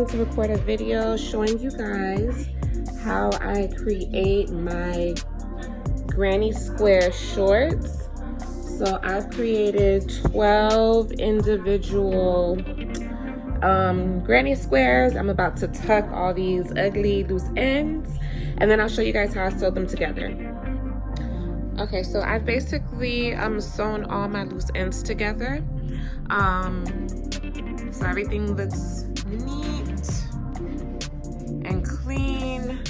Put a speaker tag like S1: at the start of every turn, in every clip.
S1: going to record a video showing you guys how I create my granny square shorts. So I've created 12 individual granny squares. I'm about to tuck all these ugly loose ends, and then I'll show you guys how I sew them together. Okay, so I've basically sewn all my loose ends together. So everything looks neat and clean.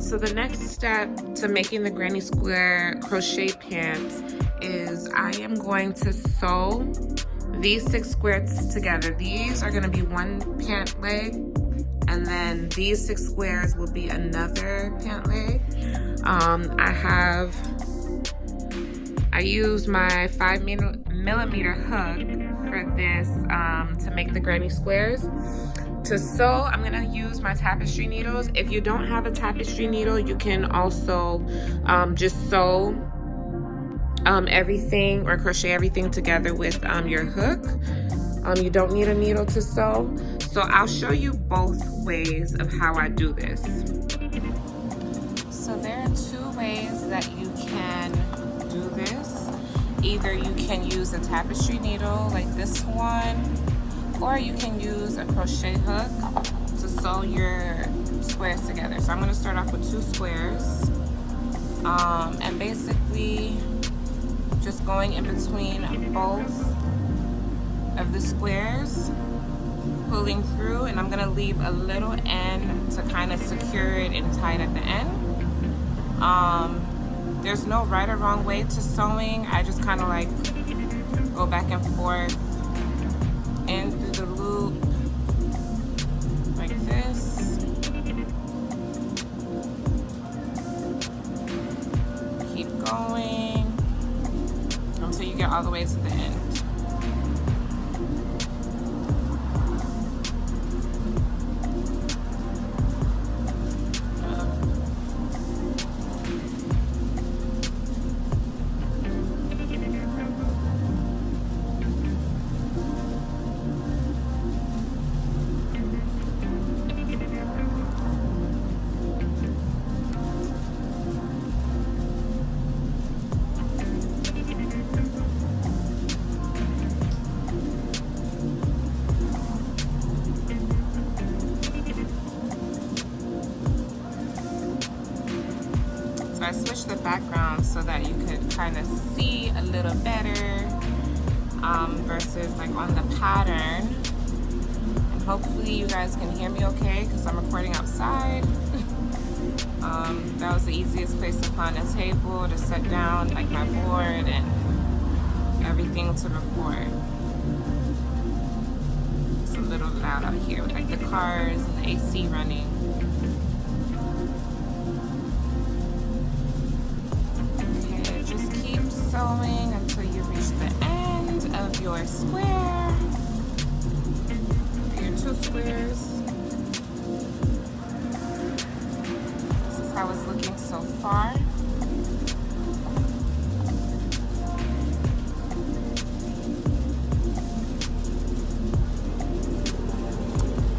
S1: So the next step to making the granny square crochet pants is I am going to sew these 6 squares together. These are going to be one pant leg, and then these 6 squares will be another pant leg. I use my 5mm hook for this to make the granny squares. To sew, I'm gonna use my tapestry needles. If you don't have a tapestry needle, you can also just sew everything or crochet everything together with your hook. You don't need a needle to sew. So I'll show you both ways of how I do this. So there are 2 ways that you can do this. Either you can use a tapestry needle like this one, or you can use a crochet hook to sew your squares together. So I'm going to start off with 2 squares, and basically just going in between both of the squares, pulling through, and I'm going to leave a little end to kind of secure it and tie it at the end. There's no right or wrong way to sewing. I just kind of like go back and forth in through the loop like this. Keep going until you get all the way to the end. I switched the background so that you could kind of see a little better versus like on the pattern. And hopefully you guys can hear me okay because I'm recording outside. That was the easiest place to find a table to set down like my board and everything to record. It's a little loud out here with like the cars and the AC running. Sewing until you reach the end of your square, your 2 squares. This is how it's looking so far.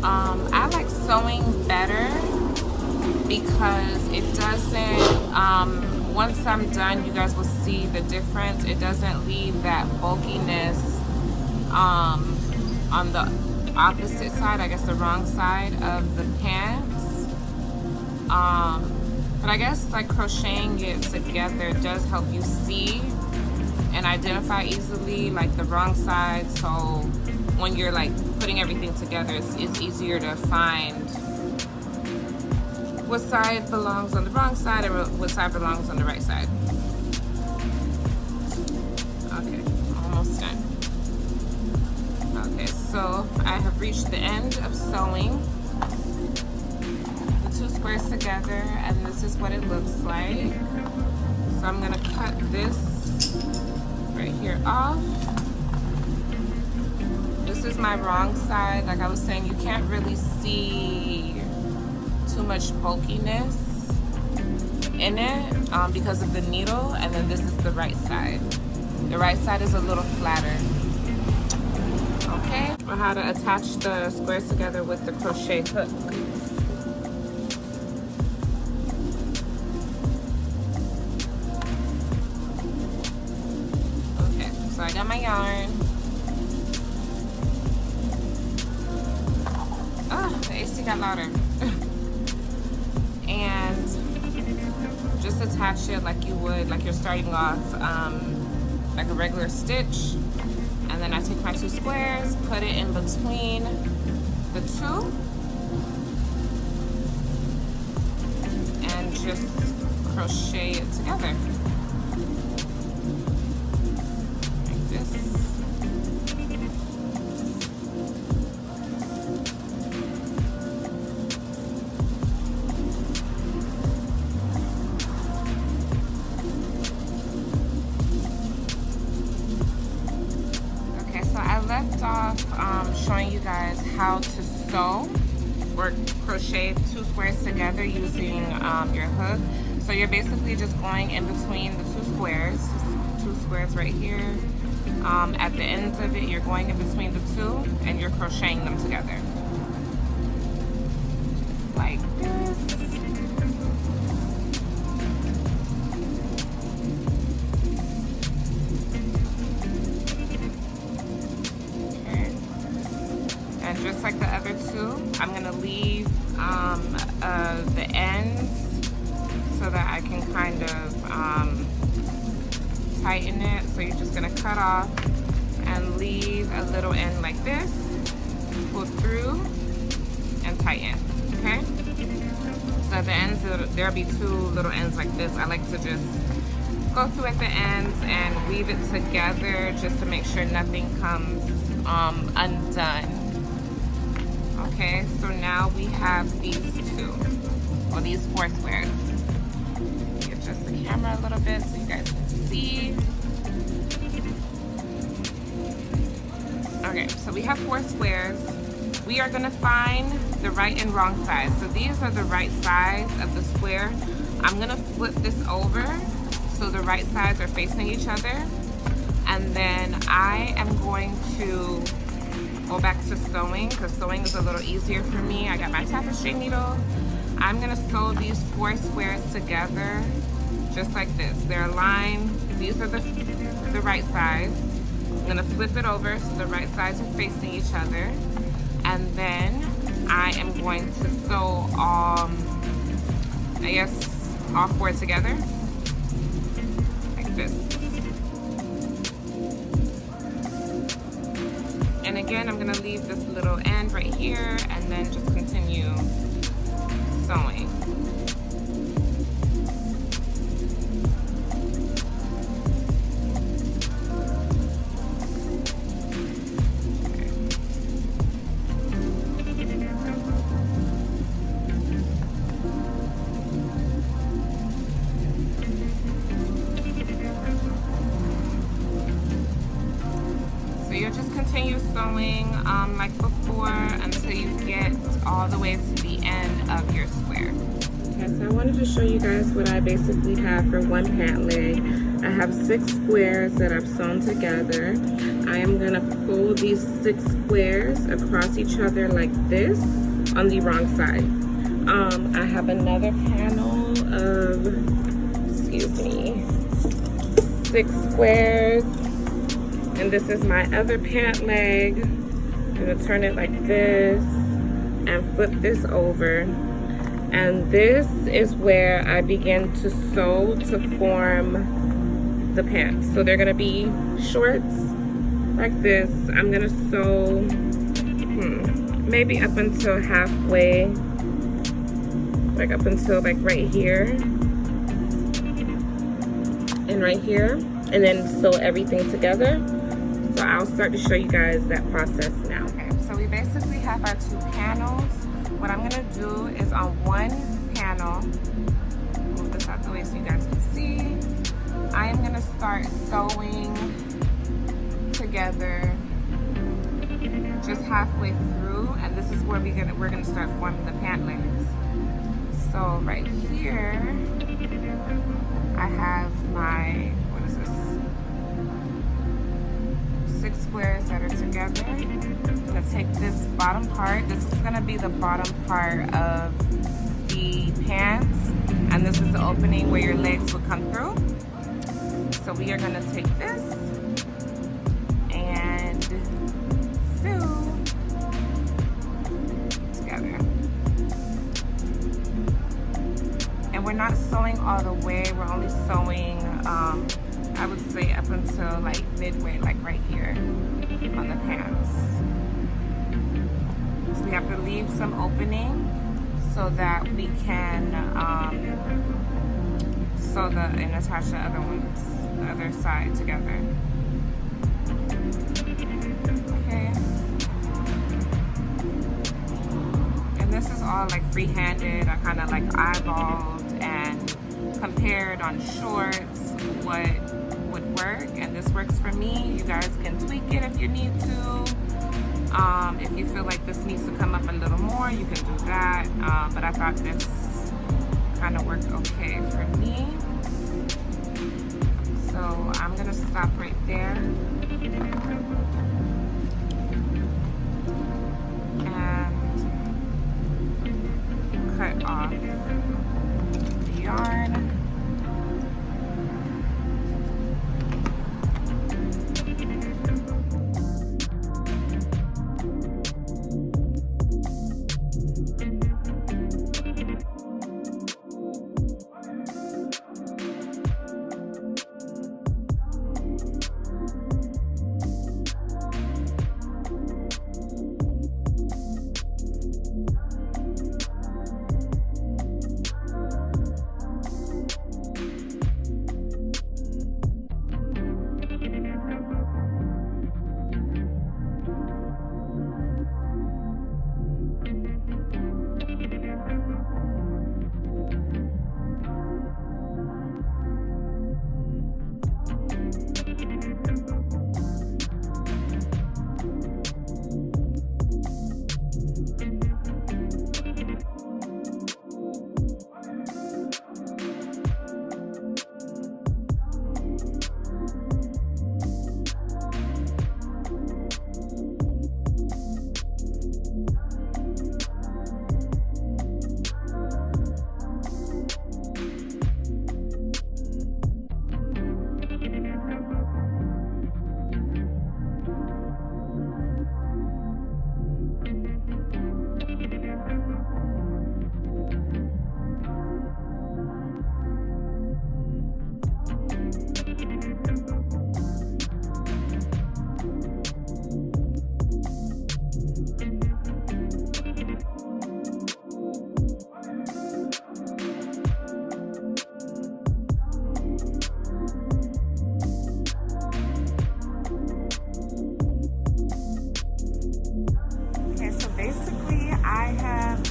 S1: I like sewing better because it doesn't, once I'm done, you guys will see the difference. It doesn't leave that bulkiness on the opposite side, I guess the wrong side of the pants. But I guess like crocheting it together does help you see and identify easily like the wrong side. So when you're like putting everything together, it's easier to find what side belongs on the wrong side and what side belongs on the right side. Okay, almost done. Okay, so I have reached the end of sewing the 2 squares together, and this is what it looks like. So I'm gonna cut this right here off. This is my wrong side. Like I was saying, you can't really see too much bulkiness in it because of the needle, and then this is the right side. The right side is a little flatter. Okay, or how to attach the squares together with the crochet hook. Okay, so I got my yarn. Oh, the AC got louder. And just attach it like you would, like you're starting off like a regular stitch. And then I take my 2 squares, put it in between the 2, and just crochet it together. Like this. Left off showing you guys how to sew or crochet 2 squares together using your hook. So you're basically just going in between the 2 squares right here. At the ends of it, you're going in between the 2 and you're crocheting them together. Like this. Just like the other 2, I'm going to leave the ends so that I can kind of tighten it. So you're just going to cut off and leave a little end like this, pull through and tighten, okay? So the ends, there'll be 2 little ends like this. I like to just go through at the ends and weave it together just to make sure nothing comes undone. Okay, so now we have these 2, or these 4 squares. Adjust the camera a little bit so you guys can see. Okay, so we have 4 squares. We are gonna find the right and wrong sides. So these are the right sides of the square. I'm gonna flip this over so the right sides are facing each other. And then I am going to go back to sewing because sewing is a little easier for me. I got my tapestry needle. I'm gonna sew these 4 squares together just like this. They're aligned. These are the right sides. I'm gonna flip it over so the right sides are facing each other. And then I am going to sew all 4 together like this. And again, I'm gonna leave this little end right here and then just continue sewing. You'll just continue sewing like before until you get all the way to the end of your square. Okay, so I wanted to show you guys what I basically have for one pant leg. I have 6 squares that I've sewn together. I am gonna fold these 6 squares across each other like this on the wrong side. I have another panel of, 6 squares. And this is my other pant leg. I'm gonna turn it like this and flip this over. And this is where I begin to sew to form the pants. So they're gonna be shorts like this. I'm gonna sew maybe up until halfway, like up until like right here and right here, and then sew everything together. So I'll start to show you guys that process now. Okay, so we basically have our 2 panels. What I'm gonna do is on one panel, move this out the way so you guys can see, I am gonna start sewing together just halfway through, and this is where we're gonna start forming the pant legs. So right here, I have my, what is this? 6 6 squares that are together. I'm gonna take this bottom part. This is gonna be the bottom part of the pants, and this is the opening where your legs will come through. So we are gonna take this and sew together. And we're not sewing all the way, we're only sewing, I would say up until like midway, like right here on the pants. So we have to leave some opening so that we can sew and attach the other ones, the other side together. Okay. And this is all like free-handed. I kind of like eyeballed and compared on shorts what would work, and this works for me. You guys can tweak it if you need to. If you feel like this needs to come up a little more, you can do that. But I thought this kind of worked okay for me. So I'm gonna stop right there. And cut off the yarn.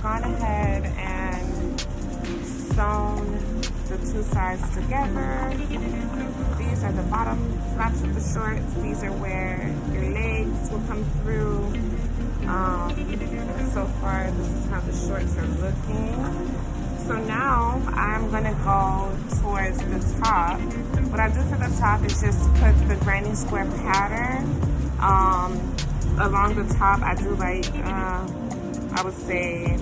S1: Gone ahead and sewn the two sides together. These are the bottom flaps of the shorts. These are where your legs will come through. So far, this is how the shorts are looking. So now I'm gonna go towards the top. What I do for the top is just put the granny square pattern along the top. I do like I would say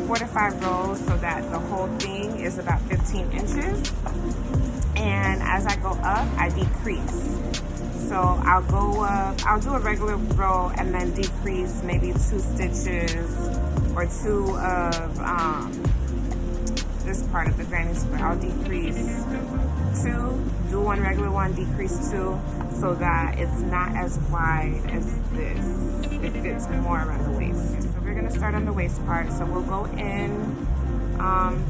S1: 4 to 5 rows so that the whole thing is about 15 inches. And as I go up, I decrease. So I'll go up, I'll do a regular row and then decrease maybe 2 stitches or 2 of this part of the granny square. I'll decrease 2, do 1 regular one, decrease 2, so that it's not as wide as this. It fits more around the waist. So we're gonna start on the waist part. So we'll go in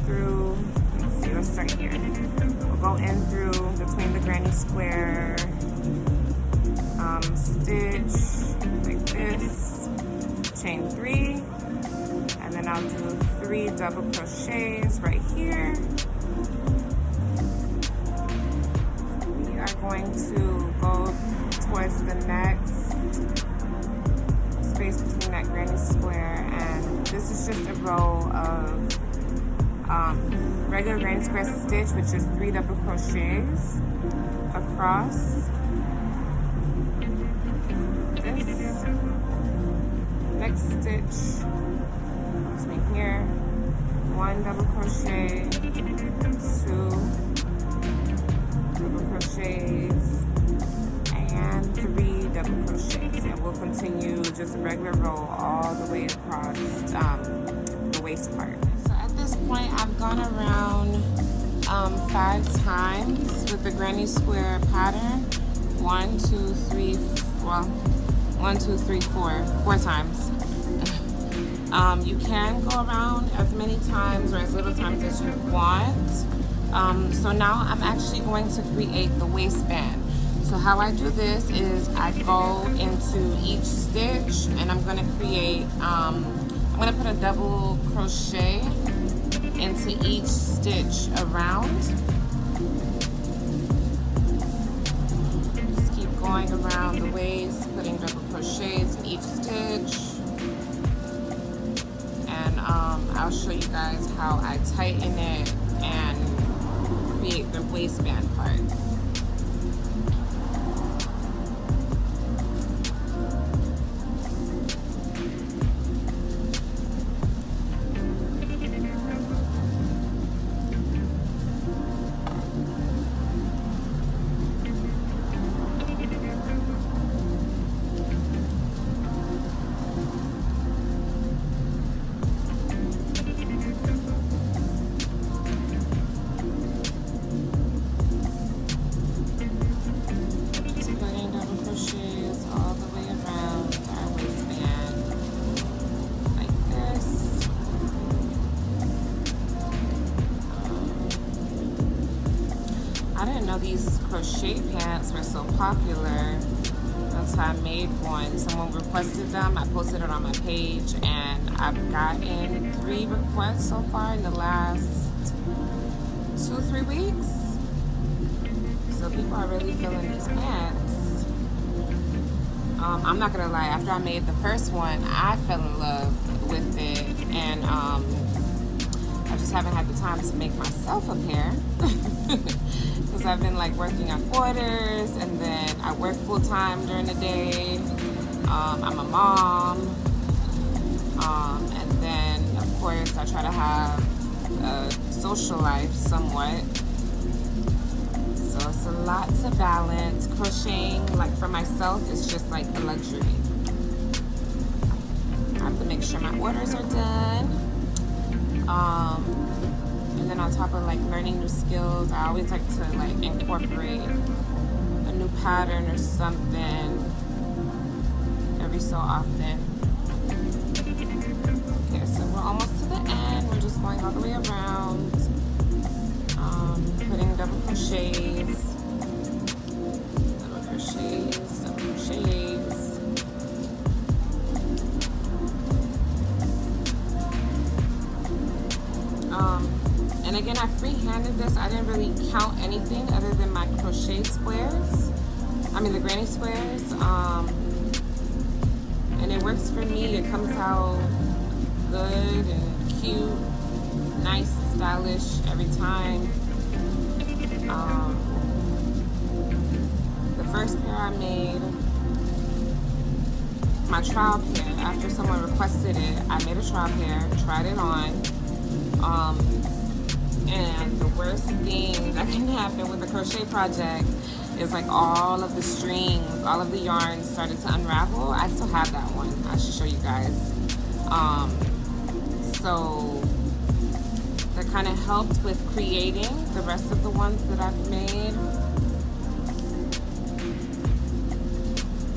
S1: through, let's see, let's start here. We'll go in through between the granny square stitch like this, chain 3, and then I'll do 3 double crochets right here. We are going to go towards the next space between that granny square, and this is just a row of regular granny square stitch, which is 3 double crochets across. next stitch, between here, 1 double crochet, 2 double crochets, and 3 double crochets, and we'll continue just a regular row all the way across the waist part. So at this point, I've gone around 5 times with the granny square pattern. 1, 2, 3, well, 1, 2, 3, 4 times. You can go around as many times or as little times as you want. So now I'm actually going to create the waistband. So how I do this is I go into each stitch and I'm going to create, I'm going to put a double crochet into each stitch around. Just keep going around the waist, putting double crochets in each stitch. And I'll show you guys how I tighten it and create the waistband part. I didn't know these crochet pants were so popular until I made one. Someone requested them. I posted it on my page, and I've gotten 3 requests so far in the last 2 or 3 weeks. So people are really feeling these pants. I'm not gonna lie, after I made the first one, I fell in love with it, and I just haven't had the time to make myself a pair. Because I've been like working on orders, and then I work full-time during the day. I'm a mom, and then of course I try to have a social life somewhat. So it's a lot to balance. Crocheting, like for myself, is just like a luxury. I have to make sure my orders are done. And then on top of like learning new skills, I always like to like incorporate a new pattern or something every so often. Okay, so we're almost to the end. We're just going all the way around, putting double crochets, double crochets, double crochets. And again, I free-handed this. I didn't really count anything other than my crochet squares. I mean the granny squares. And it works for me. It comes out good and cute, nice and stylish every time. The first pair I made, my trial pair, after someone requested it, I made a trial pair, tried it on. And the worst thing that can happen with a crochet project is like all of the strings, all of the yarns started to unravel. I still have that one. I should show you guys. So that kind of helped with creating the rest of the ones that I've made.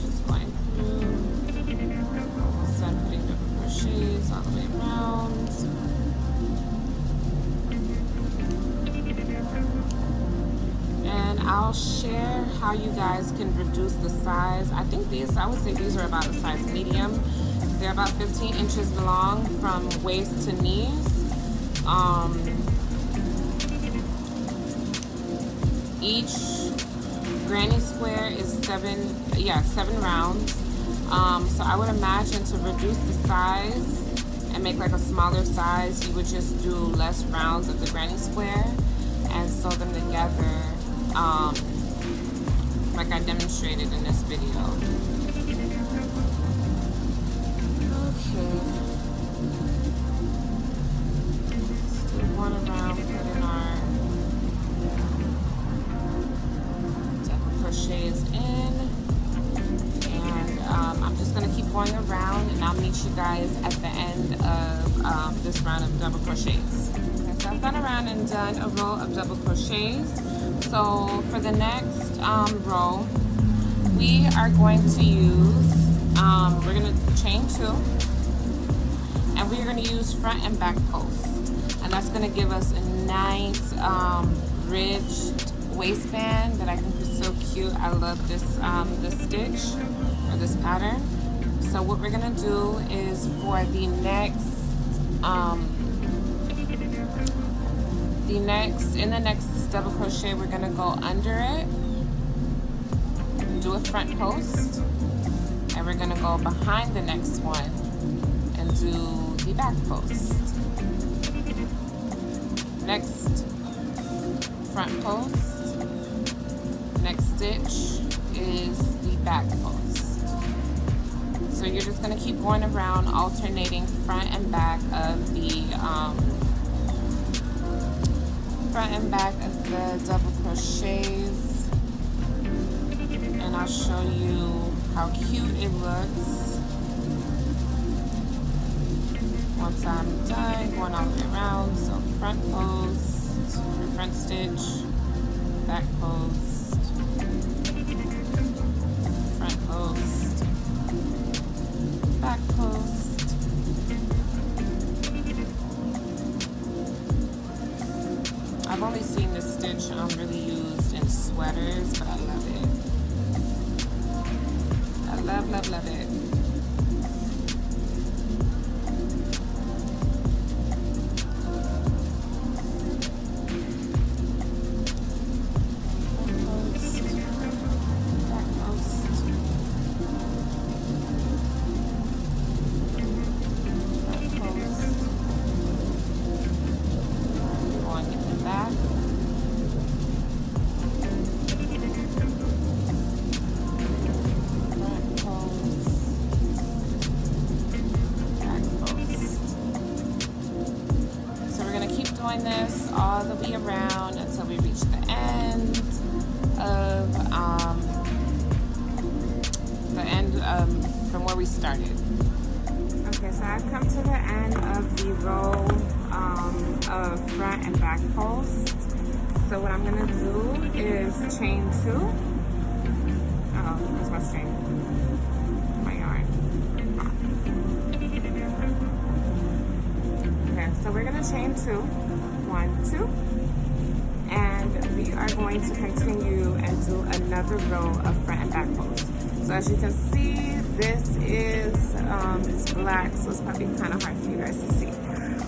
S1: Just going through, so I'm putting double crochets all the way around. I'll share how you guys can reduce the size. I think these, I would say these are about a size medium. They're about 15 inches long from waist to knees. Each granny square is 7 rounds. So I would imagine to reduce the size and make like a smaller size, you would just do less rounds of the granny square and sew them together. Like I demonstrated in this video. guys at the end of this round of double crochets. Okay, so I've gone around and done a row of double crochets. So for the next row, we are going to use, we're going to chain 2, and we're going to use front and back posts. And that's going to give us a nice ridged waistband that I think is so cute. I love this this stitch or this pattern. So what we're going to do is for the next in the next double crochet, we're going to go under it, do a front post, and we're going to go behind the next one and do the back post. Next front post, next stitch is the back post. So you're just going to keep going around, alternating front and back of the double crochets, and I'll show you how cute it looks once I'm done going all the way around. So front post, front stitch, back post, front post, back post. I've only seen this stitch really used in sweaters, but I love it. I love, love, love it. This all the way around until we reach the end of from where we started. Okay, so I've come to the end of the row of front and back posts. So what I'm gonna do is chain 2. Oh, where's my string? My yarn. Okay, so we're gonna chain 2. 1, 2, and we are going to continue and do another row of front and back posts. So as you can see, this is it's black, so it's probably kind of hard for you guys to see.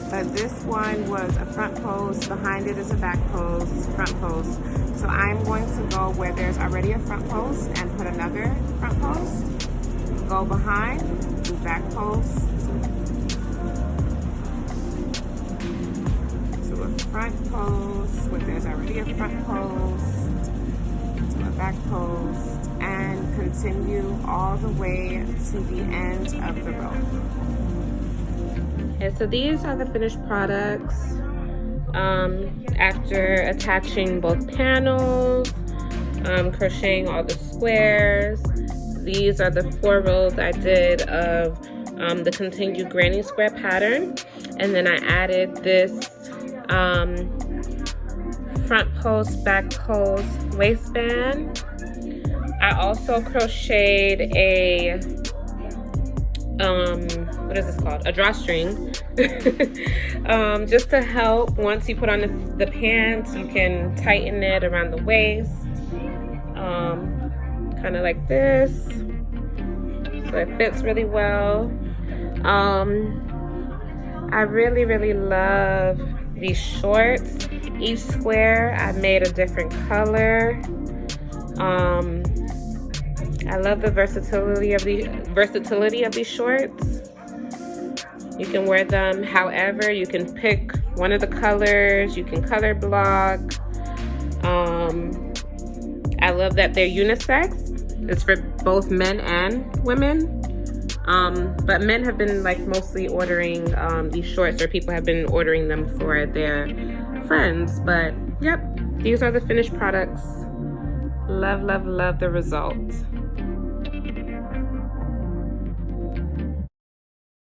S1: But this one was a front post, behind it is a back post, front post. So I'm going to go where there's already a front post and put another front post, go behind, do back post, front post, where there's already a front post, to a back post, and continue all the way to the end of the row. Okay, so these are the finished products after attaching both panels, crocheting all the squares. These are the 4 rows I did of the continued granny square pattern, and then I added this front post, back post, waistband. I also crocheted a what is this called? A drawstring. Just to help, once you put on the pants, you can tighten it around the waist, kind of like this, so it fits really well. I really love these shorts. Each square I made a different color. I love the versatility of these shorts. You can wear them however. You can pick one of the colors. You can color block. I love that they're unisex. It's for both men and women. But men have been like mostly ordering these shorts, or people have been ordering them for their friends. But yep, these are the finished products. Love the results.